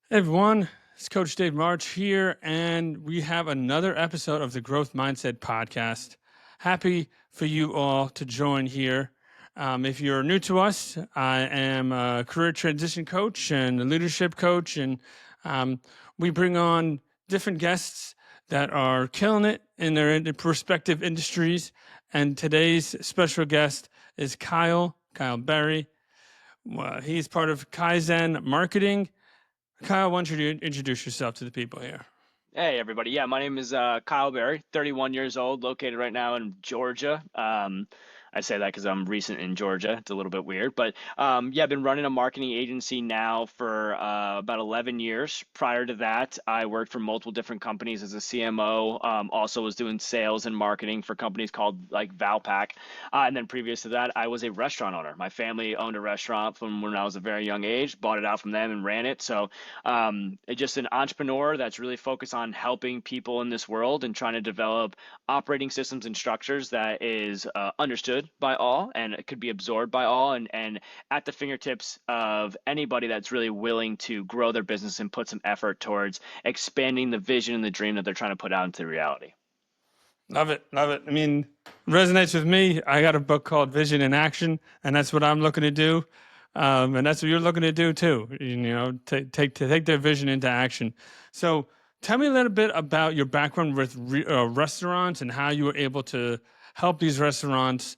Hey everyone, it's Coach Dave March here, and we have another episode of the Growth Mindset Podcast. Happy for you all to join here. If you're new to us, I am a career transition coach and a leadership coach, and we bring on different guests that are killing it in their respective industries. And today's special guest is Kyle Berry. He's part of Kaizen Marketing. Kyle, why don't you introduce yourself to the people here? Hey everybody. Yeah, my name is Kyle Berry, 31 years old, located right now in Georgia. I say that because I'm recent in Georgia. It's a little bit weird, but yeah, I've been running a marketing agency now for about 11 years. Prior to that, I worked for multiple different companies as a CMO. Also was doing sales and marketing for companies called like Valpak. And then previous to that, I was a restaurant owner. My family owned a restaurant from when I was a very young age, bought it out from them and ran it. So just an entrepreneur that's really focused on helping people in this world and trying to develop operating systems and structures that is understood by all and it could be absorbed by all and at the fingertips of anybody that's really willing to grow their business and put some effort towards expanding the vision and the dream that they're trying to put out into reality. Love it. Love it. I mean, resonates with me. I got a book called Vision in Action, and that's what I'm looking to do. And that's what you're looking to do too. Take their vision into action. So tell me a little bit about your background with restaurants and how you were able to help these restaurants,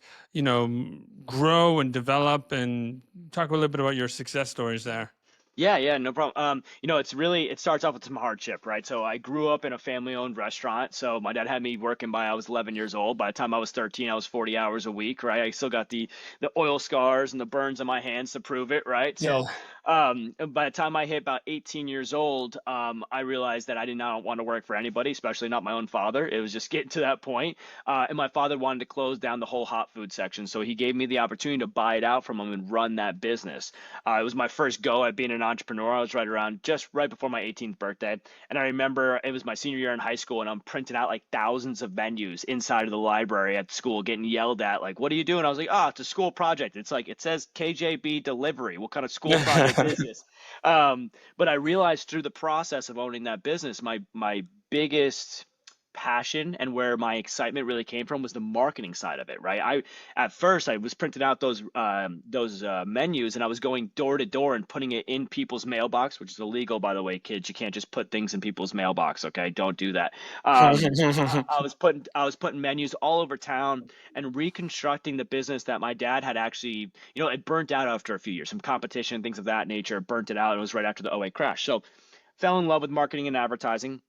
grow and develop, and talk a little bit about your success stories there. Yeah, no problem. It starts off with some hardship, right? So I grew up in a family-owned restaurant. So my dad had me working by I was 11 years old. By the time I was 13, I was 40 hours a week, right? I still got the oil scars and the burns on my hands to prove it, right? Yeah. So by the time I hit about 18 years old, I realized that I did not want to work for anybody, especially not my own father. It was just getting to that point. And my father wanted to close down the whole hot food section. So he gave me the opportunity to buy it out from him and run that business. It was my first go at being an entrepreneur. I was just right before my 18th birthday. And I remember it was my senior year in high school, and I'm printing out like thousands of menus inside of the library at school, getting yelled at, like, what are you doing? I was like, it's a school project. It's like, it says KJB delivery. What kind of school project is this? But I realized through the process of owning that business, my biggest passion and where my excitement really came from was the marketing side of it, right? At first I was printing out those menus, and I was going door to door and putting it in people's mailbox, which is illegal, by the way, kids. You can't just put things in people's mailbox, okay? Don't do that. I was putting menus all over town and reconstructing the business that my dad had actually, it burnt out after a few years, some competition, things of that nature, burnt it out. It was right after the '08 crash. So fell in love with marketing and advertising.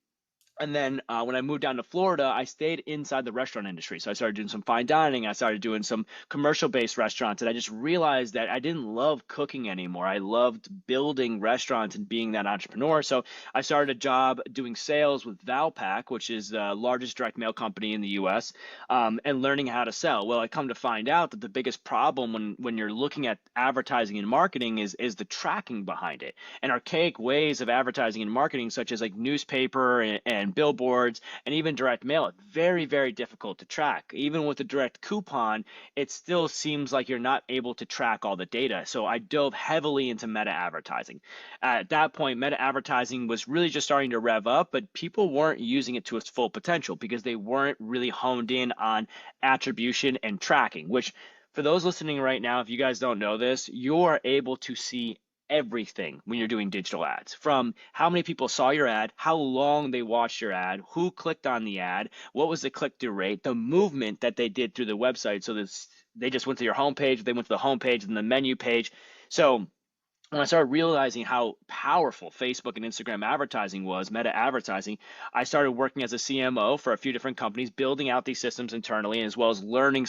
And then when I moved down to Florida, I stayed inside the restaurant industry. So I started doing some fine dining. I started doing some commercial-based restaurants, and I just realized that I didn't love cooking anymore. I loved building restaurants and being that entrepreneur. So I started a job doing sales with Valpak, which is the largest direct mail company in the U.S., and learning how to sell. Well, I come to find out that the biggest problem when you're looking at advertising and marketing is the tracking behind it. And archaic ways of advertising and marketing, such as like newspaper and billboards and even direct mail, it's very, very difficult to track. Even with a direct coupon, it still seems like you're not able to track all the data. So I dove heavily into meta advertising. At that point, meta advertising was really just starting to rev up, but people weren't using it to its full potential because they weren't really honed in on attribution and tracking, which for those listening right now, if you guys don't know this, you are able to see everything when you're doing digital ads, from how many people saw your ad, how long they watched your ad, who clicked on the ad, what was the click-through rate, the movement that they did through the website. So they just went to your homepage, they went to the homepage and the menu page. So when I started realizing how powerful Facebook and Instagram advertising was, meta advertising, I started working as a CMO for a few different companies, building out these systems internally, as well as learning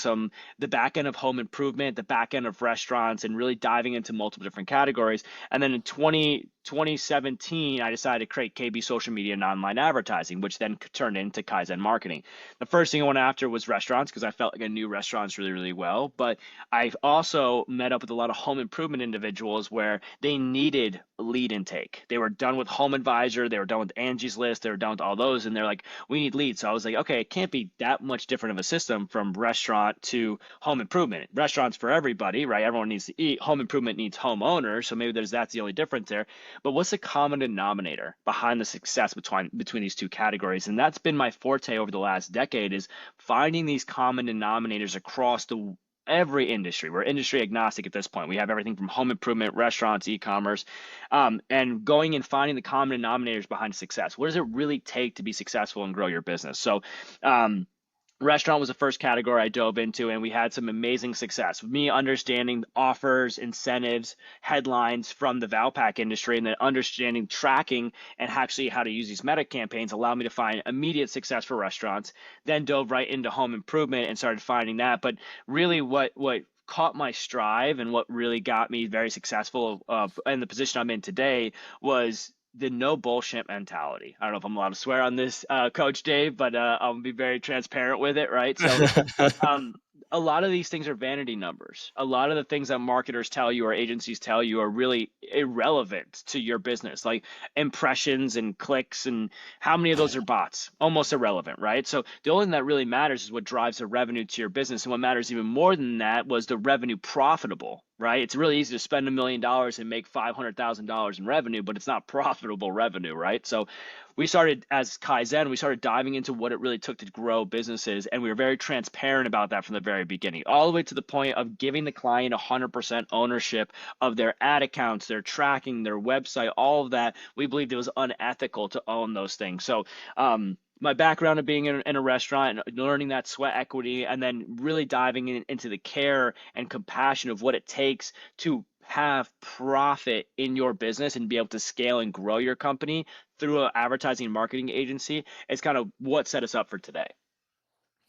the back end of home improvement, the back end of restaurants, and really diving into multiple different categories. And then in 2017, I decided to create KB Social Media and Online Advertising, which then turned into Kaizen Marketing. The first thing I went after was restaurants because I felt like I knew restaurants really, really well. But I've also met up with a lot of home improvement individuals where they needed lead intake. They were done with Home Advisor, they were done with Angie's List, they were done with all those, and they're like, we need leads. So I was like, okay, it can't be that much different of a system from restaurant to home improvement. Restaurants for everybody, right? Everyone needs to eat. Home improvement needs homeowners, so maybe that's the only difference there. But what's the common denominator behind the success between these two categories? And that's been my forte over the last decade, is finding these common denominators across the every industry. We're industry agnostic at this point. We have everything from home improvement, restaurants, e-commerce, and going and finding the common denominators behind success. What does it really take to be successful and grow your business? So, restaurant was the first category I dove into, and we had some amazing success. Me understanding offers, incentives, headlines from the Valpak industry, and then understanding tracking and actually how to use these meta campaigns allowed me to find immediate success for restaurants. Then dove right into home improvement and started finding that. But really, what caught my stride and what really got me very successful in the position I'm in today was the no bullshit mentality. I don't know if I'm allowed to swear on this, Coach Dave, but I'll be very transparent with it, right? So, um, a lot of these things are vanity numbers. A lot of the things that marketers tell you or agencies tell you are really irrelevant to your business, like impressions and clicks, and how many of those are bots? Almost irrelevant, right? So the only thing that really matters is what drives the revenue to your business. And what matters even more than that was the revenue profitable, right? It's really easy to spend $1 million and make $500,000 in revenue, but it's not profitable revenue, right? So we started, as Kaizen, we started diving into what it really took to grow businesses, and we were very transparent about that from the very beginning, all the way to the point of giving the client 100% ownership of their ad accounts, their tracking, their website, all of that. We believed it was unethical to own those things. So, my background of being in a restaurant and learning that sweat equity, and then really diving into the care and compassion of what it takes to have profit in your business and be able to scale and grow your company through an advertising and marketing agency is kind of what set us up for today.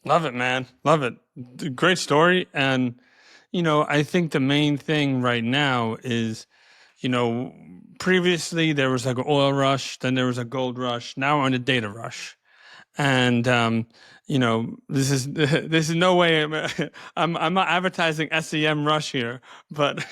Love it, man. Love it. Great story. And, I think the main thing right now is, previously there was like an oil rush, then there was a gold rush. Now we're on a data rush. And this is this is no way I'm not advertising SEM rush here, but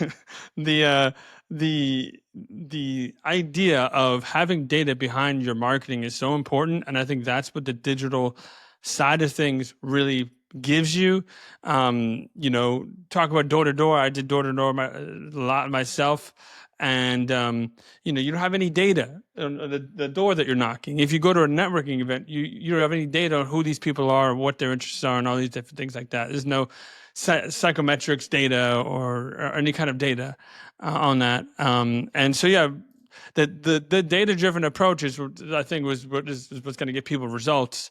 the the idea of having data behind your marketing is so important, and I think that's what the digital side of things really gives you. Talk about door to door. I did door to door a lot myself, and you don't have any data on the door that you're knocking. If you go to a networking event, you don't have any data on who these people are, what their interests are, and all these different things like that. There's no psychometrics data or any kind of data on that. And so, yeah, the data driven approach is, I think, was what's going to get people results.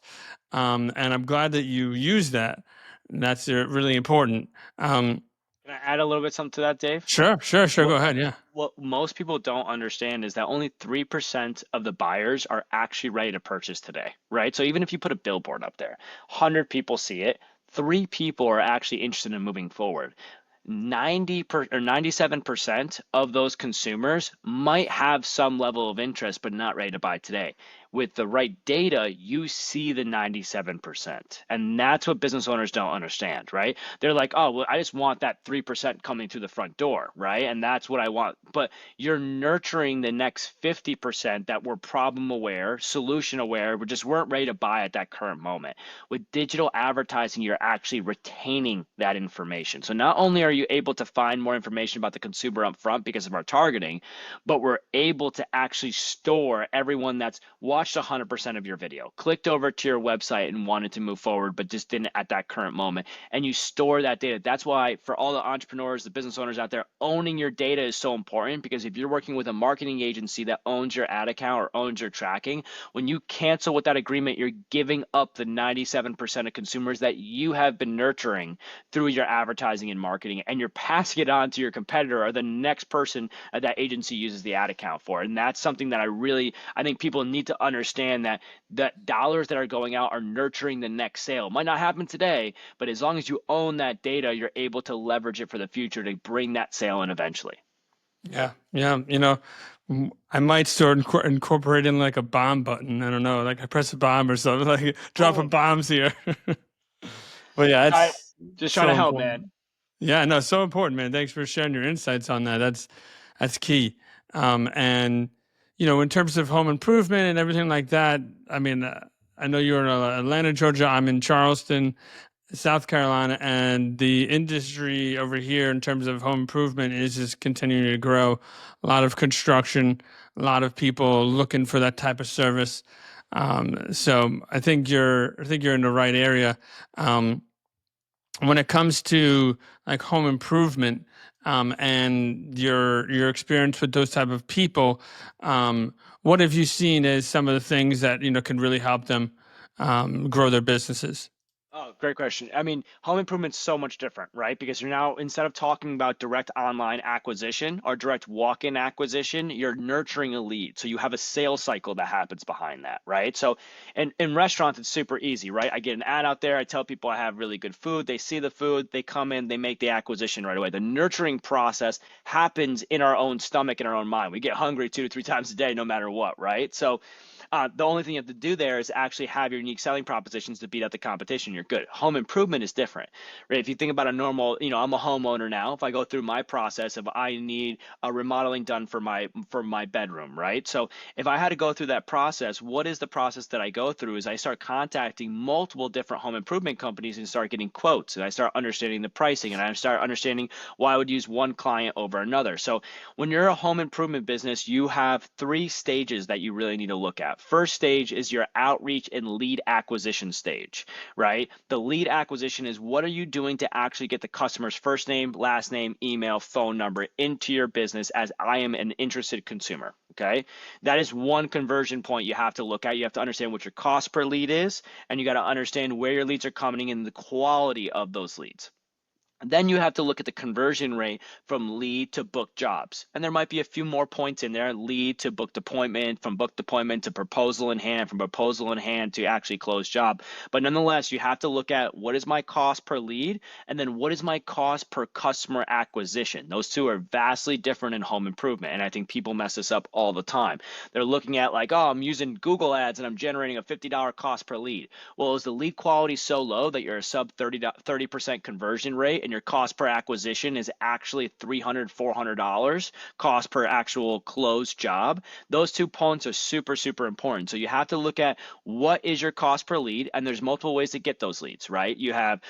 And I'm glad that you use that. That's really important. Can I add a little bit something to that, Dave? Sure. Go ahead. Yeah. What most people don't understand is that only 3% of the buyers are actually ready to purchase today, right? So even if you put a billboard up there, 100 people see it, 3 people are actually interested in moving forward. 97% of those consumers might have some level of interest but not ready to buy today. With the right data, you see the 97%. And that's what business owners don't understand, right? They're like, oh, well, I just want that 3% coming through the front door, right? And that's what I want. But you're nurturing the next 50% that were problem aware, solution aware, but just weren't ready to buy at that current moment. With digital advertising, you're actually retaining that information. So not only are you able to find more information about the consumer up front because of our targeting, but we're able to actually store everyone that's watched 100% of your video, clicked over to your website and wanted to move forward, but just didn't at that current moment. And you store that data. That's why for all the entrepreneurs, the business owners out there, owning your data is so important, because if you're working with a marketing agency that owns your ad account or owns your tracking, when you cancel with that agreement, you're giving up the 97% of consumers that you have been nurturing through your advertising and marketing, and you're passing it on to your competitor or the next person that agency uses the ad account for. And that's something that I think people need to understand, that dollars that are going out are nurturing the next sale. It might not happen today, but as long as you own that data, you're able to leverage it for the future to bring that sale in eventually. Yeah. I might start incorporating like a bomb button. I don't know, like I press a bomb or something, like dropping bombs here. But yeah, it's Just trying so to help, important. man. Yeah, no, so important, man. Thanks for sharing your insights on that. That's key. And in terms of home improvement and everything like that, I mean, I know you're in Atlanta, Georgia. I'm in Charleston, South Carolina, and the industry over here in terms of home improvement is just continuing to grow. A lot of construction, a lot of people looking for that type of service. So I think you're in the right area. Um, when it comes to like home improvement, and your experience with those type of people, what have you seen as some of the things that can really help them grow their businesses? Oh, great question. I mean, home improvement's so much different, right? Because you're now, instead of talking about direct online acquisition or direct walk-in acquisition, you're nurturing a lead. So you have a sales cycle that happens behind that, right? So in restaurants, it's super easy, right? I get an ad out there. I tell people I have really good food. They see the food, they come in, they make the acquisition right away. The nurturing process happens in our own stomach, in our own mind. We get hungry 2 to 3 times a day, no matter what, right? So the only thing you have to do there is actually have your unique selling propositions to beat out the competition. You're good. Home improvement is different, right? If you think about a normal, I'm a homeowner now. If I go through my process of I need a remodeling done for my bedroom, right? So if I had to go through that process, what is the process that I go through? Is I start contacting multiple different home improvement companies and start getting quotes, and I start understanding the pricing, and I start understanding why I would use one client over another. So when you're a home improvement business, you have 3 stages that you really need to look at. First stage is your outreach and lead acquisition stage, right? The lead acquisition is what are you doing to actually get the customer's first name, last name, email, phone number into your business as I am an interested consumer, okay? That is one conversion point you have to look at. You have to understand what your cost per lead is, and you got to understand where your leads are coming in and the quality of those leads. Then you have to look at the conversion rate from lead to booked jobs. And there might be a few more points in there: lead to booked appointment, from booked appointment to proposal in hand, from proposal in hand to actually closed job. But nonetheless, you have to look at what is my cost per lead, and then what is my cost per customer acquisition. Those two are vastly different in home improvement. And I think people mess this up all the time. They're looking at like, oh, I'm using Google ads and I'm generating a $50 cost per lead. Well, is the lead quality so low that you're a sub 30% conversion rate and your cost per acquisition is actually $300, $400 cost per actual closed job? Those 2 points are super, super important. So you have to look at what is your cost per lead, and there's multiple ways to get those leads, right? You have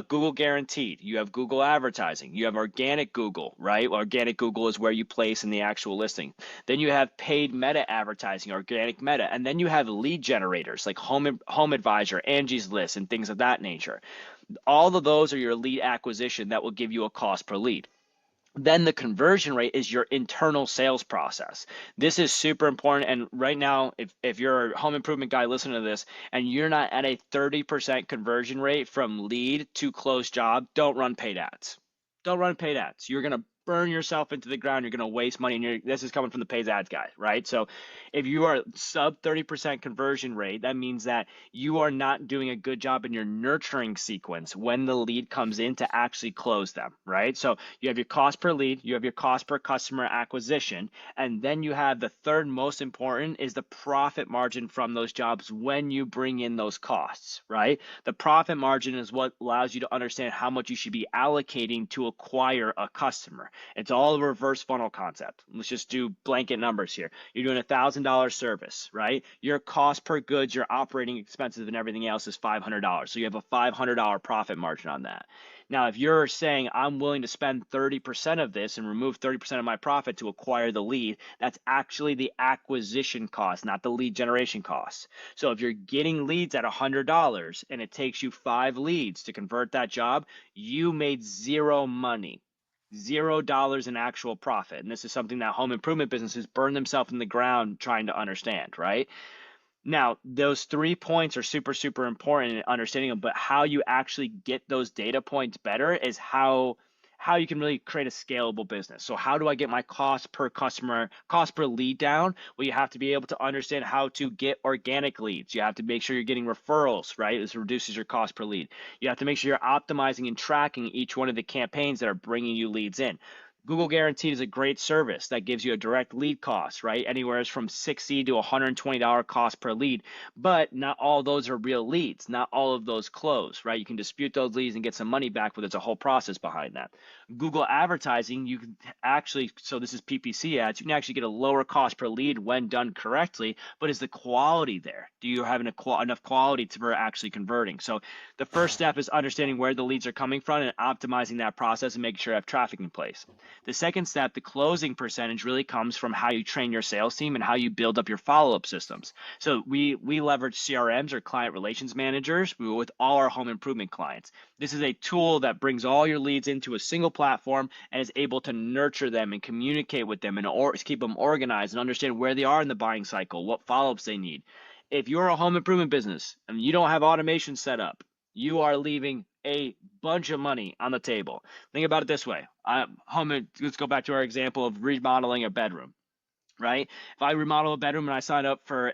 Google guaranteed, you have Google advertising, you have organic Google, right? Organic Google is where you place in the actual listing. Then you have paid meta advertising, organic meta, and then you have lead generators like Home Advisor, Angie's List, and things of that nature. All of those are your lead acquisition that will give you a cost per lead. Then the conversion rate is your internal sales process. This is super important. And right now, if you're a home improvement guy listening to this and you're not at a 30% conversion rate from lead to closed job, don't run paid ads. Don't run paid ads. You're going to burn yourself into the ground. You're going to waste money. And this is coming from the paid ads guy, right? So if you are sub 30% conversion rate, that means that you are not doing a good job in your nurturing sequence when the lead comes in to actually close them, right? So you have your cost per lead, you have your cost per customer acquisition, and then you have the third most important is the profit margin from those jobs when you bring in those costs, right? The profit margin is what allows you to understand how much you should be allocating to acquire a customer. It's all a reverse funnel concept. Let's just do blanket numbers here. You're doing $1,000 service, right? Your cost per goods, your operating expenses, and everything else is $500. So you have a $500 profit margin on that. Now, if you're saying I'm willing to spend 30% of this and remove 30% of my profit to acquire the lead, that's actually the acquisition cost, not the lead generation cost. So if you're getting leads at $100 and it takes you 5 leads to convert that job, you made zero money. $0 in actual profit. And this is something that home improvement businesses burn themselves in the ground trying to understand, right? Now, those 3 points are super, super important in understanding them, but how you actually get those data points better is how you can really create a scalable business. So how do I get my cost per customer, cost per lead down? Well, you have to be able to understand how to get organic leads. You have to make sure you're getting referrals, right? This reduces your cost per lead. You have to make sure you're optimizing and tracking each one of the campaigns that are bringing you leads in. Google Guaranteed is a great service that gives you a direct lead cost, right? Anywhere from $60 to $120 cost per lead, but not all those are real leads. Not all of those close, right? You can dispute those leads and get some money back, but there's a whole process behind that. Google advertising, you can actually, so this is PPC ads, you can actually get a lower cost per lead when done correctly, but is the quality there? Do you have enough quality for actually converting? So the first step is understanding where the leads are coming from and optimizing that process and making sure you have traffic in place. The second step, the closing percentage, really comes from how you train your sales team and how you build up your follow-up systems. So we leverage CRMs or client relations managers with all our home improvement clients. This is a tool that brings all your leads into a single platform and is able to nurture them and communicate with them and keep them organized and understand where they are in the buying cycle, what follow-ups they need. If you're a home improvement business and you don't have automation set up, you are leaving a bunch of money on the table. Think about it this way. Let's go back to our example of remodeling a bedroom, right? If I remodel a bedroom and I sign up for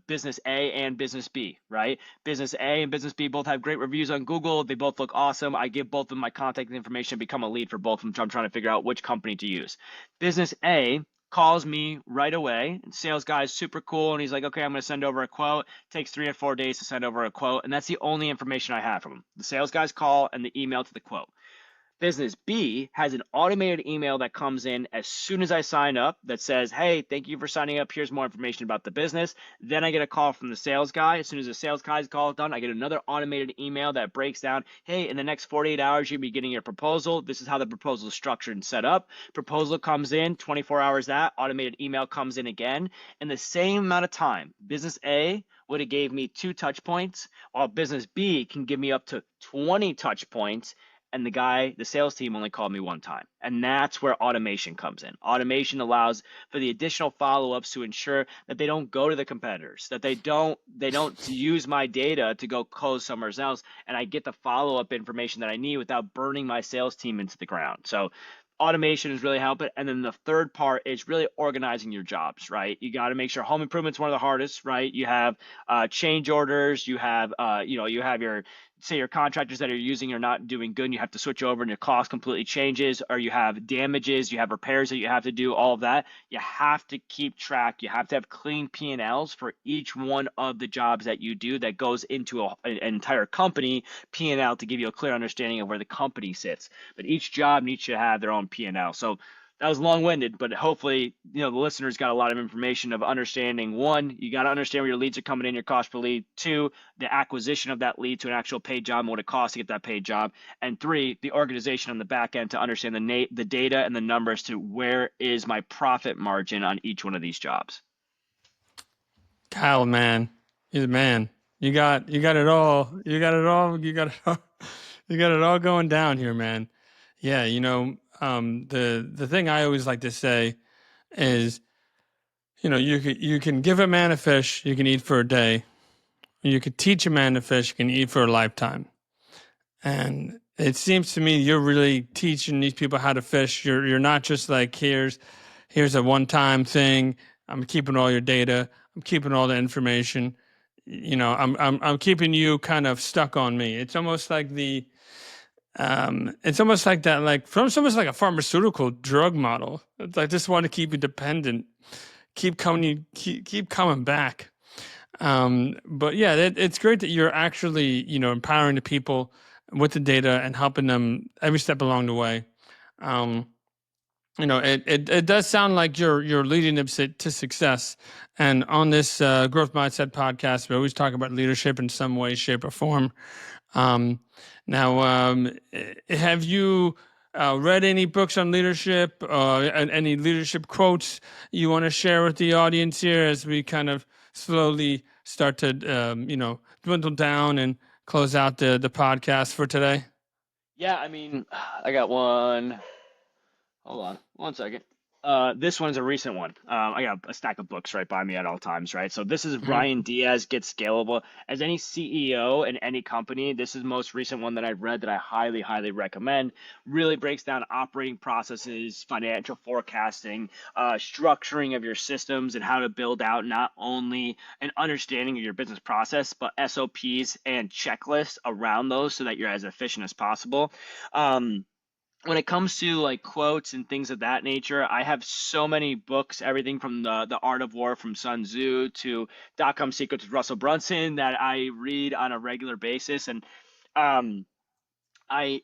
business A and business B, right? Business A and business B both have great reviews on Google. They both look awesome. I give both of them my contact information, become a lead for both of them. So I'm trying to figure out which company to use. Business A calls me right away. Sales guy is super cool. And he's like, okay, I'm going to send over a quote. Takes 3 or 4 days to send over a quote. And that's the only information I have from him. The sales guy's call and the email to the quote. Business B has an automated email that comes in as soon as I sign up that says, hey, thank you for signing up. Here's more information about the business. Then I get a call from the sales guy. As soon as the sales guy's call is done, I get another automated email that breaks down, hey, in the next 48 hours, you'll be getting your proposal. This is how the proposal is structured and set up. Proposal comes in, 24 hours that, automated email comes in again. In the same amount of time, business A would have gave me 2 touch points, while business B can give me up to 20 touch points, and the sales team only called me 1 time. And that's where automation comes in. Automation allows for the additional follow-ups to ensure that they don't go to the competitors, that they don't use my data to go close somewhere else, and I get the follow-up information that I need without burning my sales team into the ground. So automation is really helping. And then the third part is really organizing your jobs, right? You got to make sure home improvement's one of the hardest, right? You have change orders, you have you have your, say, your contractors that are using are not doing good and you have to switch over and your cost completely changes, or you have damages, you have repairs that you have to do, all of that. You have to keep track. You have to have clean P&Ls for each one of the jobs that you do that goes into an entire company P&L to give you a clear understanding of where the company sits. But each job needs to have their own P&L. So that was long-winded, but hopefully, the listeners got a lot of information of understanding. One, you got to understand where your leads are coming in, your cost per lead. 2, the acquisition of that lead to an actual paid job and what it costs to get that paid job. And 3, the organization on the back end to understand the data and the numbers to where is my profit margin on each one of these jobs. Kyle, man, he's a man. You got it all. You got it all. You got it all. You got it all going down here, man. Yeah, the thing I always like to say is, you can give a man a fish, you can eat for a day. You could teach a man to fish, you can eat for a lifetime. And it seems to me you're really teaching these people how to fish. You're not just like, here's a one-time thing. I'm keeping all your data. I'm keeping all the information. I'm keeping you kind of stuck on me. It's almost like it's almost like that, like from almost like a pharmaceutical drug model. It's like, just want to keep you dependent, keep coming back. But yeah, it's great that you're actually, empowering the people with the data and helping them every step along the way. It does sound like you're leading them to success. And on this Growth Mindset podcast, we always talk about leadership in some way, shape, or form. Now, have you read any books on leadership? Any leadership quotes you want to share with the audience here as we kind of slowly start to, dwindle down and close out the podcast for today? Yeah, I mean, I got one. Hold on one second. This one's a recent one. I got a stack of books right by me at all times, right? So this is Mhm. Ryan Diaz, Get Scalable. As any CEO in any company, this is the most recent one that I've read that I highly, highly recommend. Really breaks down operating processes, financial forecasting, structuring of your systems, and how to build out not only an understanding of your business process, but SOPs and checklists around those so that you're as efficient as possible. When it comes to like quotes and things of that nature, I have so many books, everything from the Art of War from Sun Tzu to Dot-Com Secrets with Russell Brunson, that I read on a regular basis. And um, I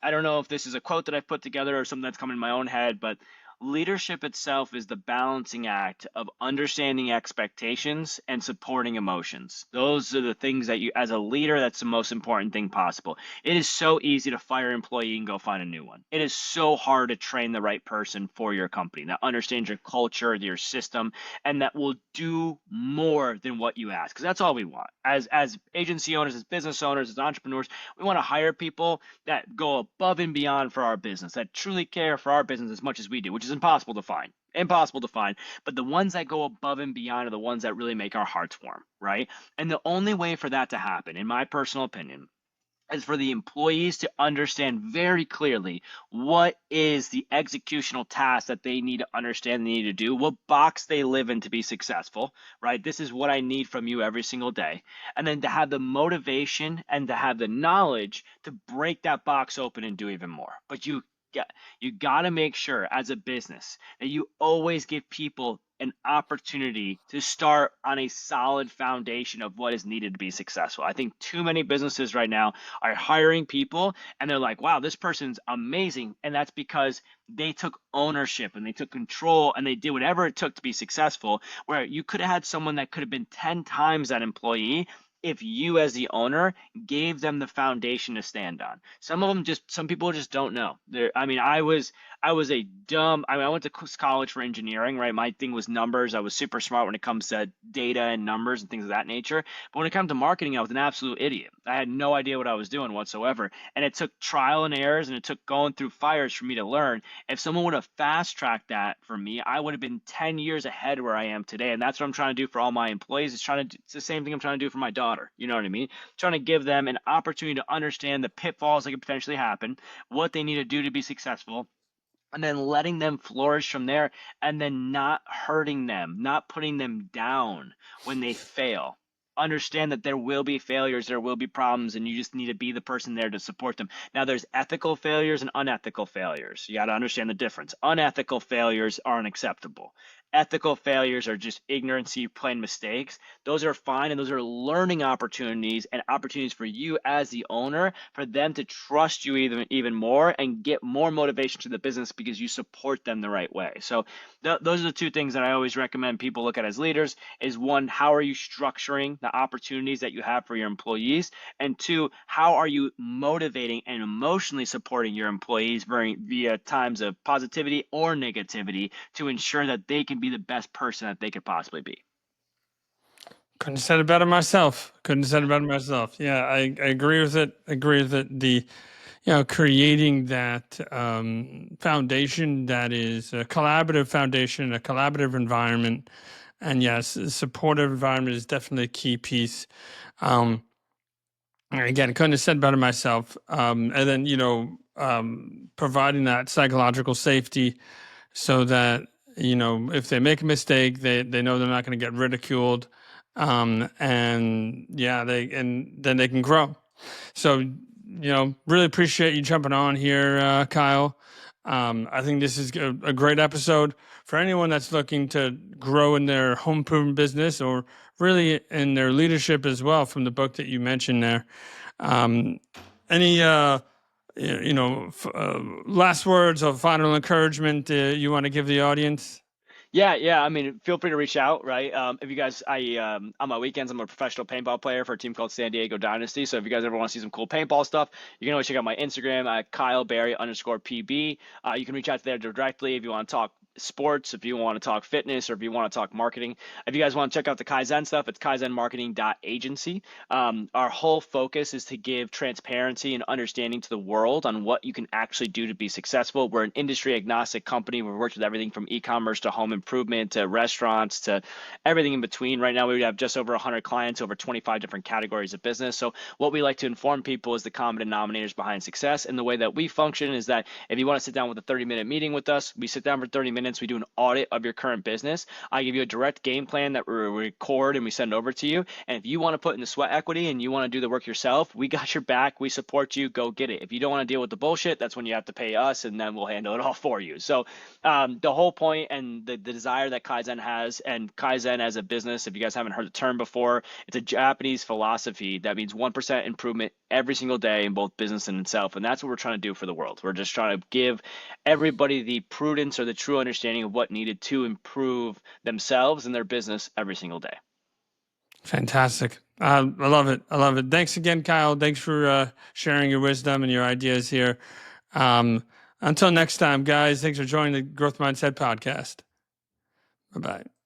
I don't know if this is a quote that I've put together or something that's come in my own head, but leadership itself is the balancing act of understanding expectations and supporting emotions. Those are the things that you, as a leader, that's the most important thing possible. It is so easy to fire an employee and go find a new one. It is so hard to train the right person for your company that understands your culture, your system, and that will do more than what you ask. Because that's all we want. As agency owners, as business owners, as entrepreneurs, we want to hire people that go above and beyond for our business, that truly care for our business as much as we do, which is impossible to find. Impossible to find. But the ones that go above and beyond are the ones that really make our hearts warm, right? And the only way for that to happen, in my personal opinion, is for the employees to understand very clearly what is the executional task that they need to understand they need to do, what box they live in to be successful, right? This is what I need from you every single day. And then to have the motivation and to have the knowledge to break that box open and do even more. But you got to make sure as a business that you always give people an opportunity to start on a solid foundation of what is needed to be successful. I think too many businesses right now are hiring people and they're like, wow, this person's amazing. And that's because they took ownership and they took control and they did whatever it took to be successful. Where you could have had someone that could have been 10 times that employee if you as the owner gave them the foundation to stand on. Some people just don't know. I mean, I went to college for engineering, right? My thing was numbers. I was super smart when it comes to data and numbers and things of that nature. But when it comes to marketing, I was an absolute idiot. I had no idea what I was doing whatsoever. And it took trial and errors and it took going through fires for me to learn. If someone would have fast tracked that for me, I would have been 10 years ahead where I am today. And that's what I'm trying to do for all my employees. It's the same thing I'm trying to do for my daughter. You know what I mean? Trying to give them an opportunity to understand the pitfalls that could potentially happen, what they need to do to be successful, and then letting them flourish from there, and then not hurting them, not putting them down when they fail. Understand that there will be failures, there will be problems, and you just need to be the person there to support them. Now, there's ethical failures and unethical failures. You got to understand the difference. Unethical failures are unacceptable. Ethical failures are just ignorancy, plain mistakes. Those are fine, and those are learning opportunities and opportunities for you as the owner for them to trust you even more and get more motivation to the business because you support them the right way. So those are the two things that I always recommend people look at as leaders is one, how are you structuring the opportunities that you have for your employees? And two, how are you motivating and emotionally supporting your employees via times of positivity or negativity to ensure that they can be the best person that they could possibly be? Couldn't have said it better myself. Couldn't have said it better myself. Yeah, I agree with it. Agree with it. Creating that foundation that is a collaborative foundation, a collaborative environment, and yes, a supportive environment is definitely a key piece. Um, Again, couldn't have said better myself. And then providing that psychological safety so that if they make a mistake, they know they're not going to get ridiculed, and yeah, and then they can grow. So really appreciate you jumping on here, Kyle. I think this is a great episode for anyone that's looking to grow in their home improvement business or really in their leadership as well. From the book that you mentioned there, any last words of final encouragement you want to give the audience? Yeah. I mean, feel free to reach out, right? If you guys, on my weekends, I'm a professional paintball player for a team called San Diego Dynasty. So if you guys ever want to see some cool paintball stuff, you can always check out my Instagram at KyleBarry_PB. You can reach out there directly if you want to talk sports, if you want to talk fitness, or if you want to talk marketing. If you guys want to check out the Kaizen stuff, it's KaizenMarketing.agency. Our whole focus is to give transparency and understanding to the world on what you can actually do to be successful. We're an industry agnostic company. We've worked with everything from e-commerce to home improvement to restaurants to everything in between. Right now, we have just over 100 clients, over 25 different categories of business. So what we like to inform people is the common denominators behind success. And the way that we function is that if you want to sit down with a 30-minute meeting with us, we sit down for 30 minutes. minutes. We do an audit of your current business. I give you a direct game plan that we record and we send over to you. And if you want to put in the sweat equity and you want to do the work yourself, we got your back. We support you. Go get it. If you don't want to deal with the bullshit, that's when you have to pay us, and then we'll handle it all for you. So the whole point and the desire that Kaizen has, and Kaizen as a business, if you guys haven't heard the term before, it's a Japanese philosophy that means 1% improvement every single day in both business and itself. And that's what we're trying to do for the world. We're just trying to give everybody the prudence or the true understanding of what needed to improve themselves and their business every single day. Fantastic. I love it. I love it. Thanks again, Kyle. Thanks for sharing your wisdom and your ideas here. Until next time, guys, thanks for joining the Growth Mindset Podcast. Bye-bye.